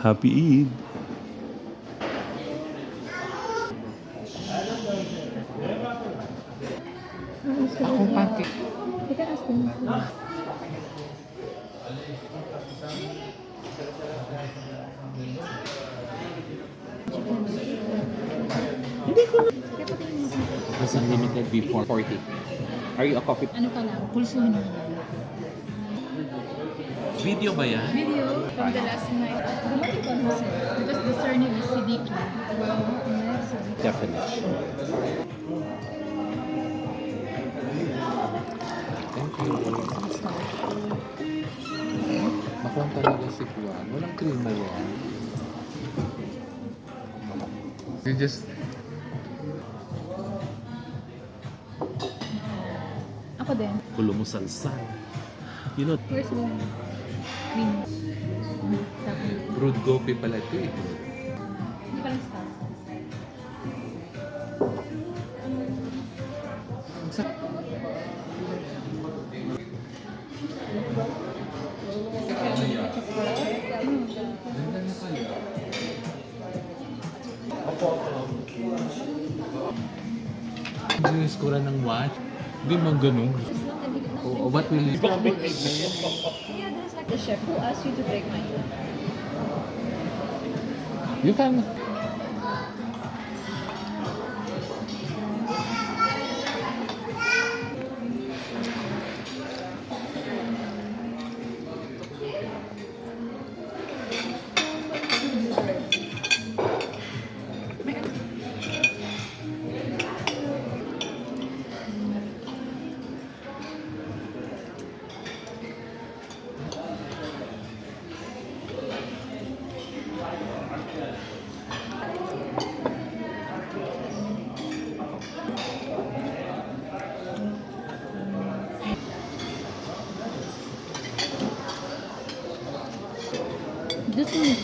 Happy Eid! Ako pati. Kita asking. It was unlimited before 40. Are you a coffee? Ano ka lang, pulsuhin mo lang. Video ba yan? Video from the last night. Dumating ko na sir. Because the surname is Siddiqui. Definitely. Thank you. Makuha talaga si Juan. Walang cream na yan. You just... Ako din. Kulo mo salsal. You know, Where's the green? Tapos, Brewed coffee pala ito eh. hindi pa lang stop. Ganda na pala. Hindi yung skura ng watch. Hindi mo ganun. What will you... Yeah, there's like the chef who asked you to break my ear. You can... This one is